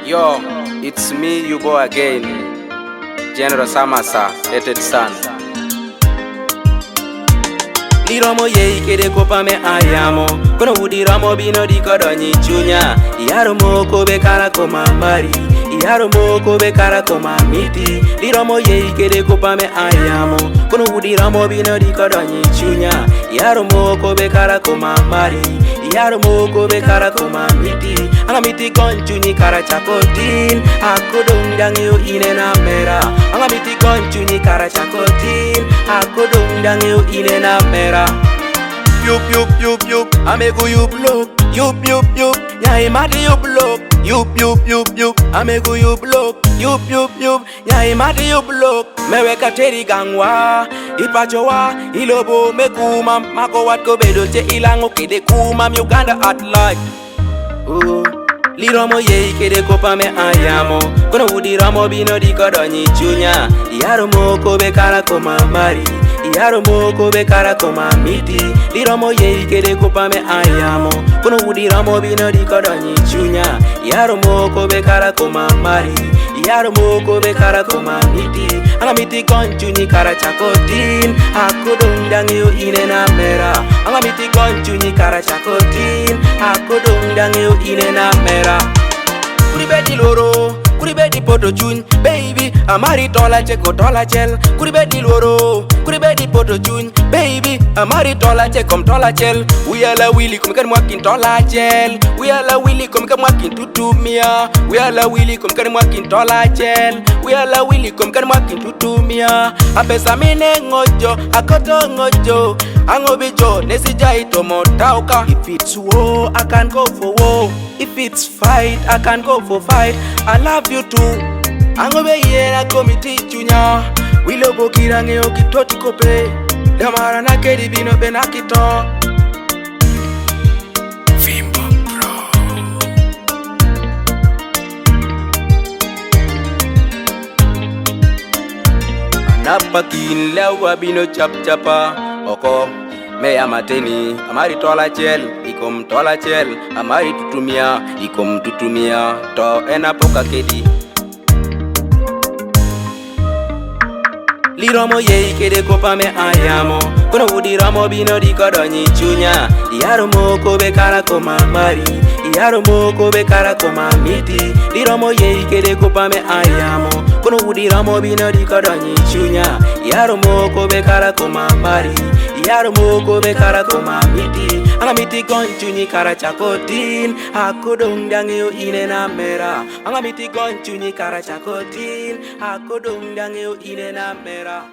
Yo, it's me, you boy again. General Samasher, hated son. Liromo ye ikede kopa me ayamo. Kono wudi ramo bino di kodonyi chunya. Iyaro moko be kara koma Amari. Iyaro moko be kara koma miti. Liromo ye ikede kopa me ayamo. Kono wudi ramo bino di kodonyi chunya. Iyaro moko be kara koma Amari. Iyaro moko be kara koma miti. Anga miti konchuni kara chakotin. Akodong dangyo ine na mera. Anga miti konchuni kara chakotin. Akodong dangyo ine na mera. Yup yup yup yup, amego yup look. Yup yup yup, nyai mati yup look. Yup yup yup yup, amego yup look. Yup yup yup, nyai mati yup look. Meweka teri gangwa, ipachowa, ilobo me Kumam. Mako wat ko bedo che ilango kede Kumam Uganda at like. Liromo ye ikede kopa me ayamo. Kono wudi ramo bino di kodonyi chunya. Iyaro moko be kara koma Amari. Iyaro moko be kara koma miti. Liromo ye ikede kopa me ayamo. Kono wudi ramo bino di kodonyi chunya. Iyaro moko be kara koma Amari. Iyaro moko be kara koma miti. Anga miti konchuni kara chakotin. Akodong dangyo ine na mera. Anga miti konchuni kara chakotin. Akodong dangyo ine na mera. Kuri bedi loro, kuri bedi poto chun, baby. Amari tola cheko tola chel. Kuri bedi loro, kuri bedi poto chun, baby. Amari tola chekom tola chel. We ala willy kumkan mwakin tola chel. We ala willy kumkan mwakin tutumia. We ala willy kumkan mwakin tola chel. We ala willy kumkan mwakin tutumia. Apesa mine ngojo, akoto ngojo. Angobijo nesija itomo tauka. If it's war, I can go for war. If it's fight, I can go for fight. I love you too. Angobe yena komiti chunya. Wilobo kirange okitoti kope. Damara na kedi bino benakito. Fimbo bro. Napakin lewa bino chap chapa. Oko me amateni. Amari tola chel, ikom tola chel. Amari tutumia, ikom tutumia. To enapoka kedi. Liromo ye ikede kopa me ayamo. Kono wudi ramo bino di kodonyi chunya. Iyaro moko be kara koma Amari. Iyaro moko be kara koma miti. Liromo ye ikede kopa me ayamo. Kono wudi ramo bino di kodonyi chunya. Iyaro moko be kara koma Amari. Iyaro moko be kara koma miti. Anga miti konchuni kara chakotin. Akodong dangyo ine na mera. Anga miti konchuni kara chakotin. Akodong dangyo ine na mera.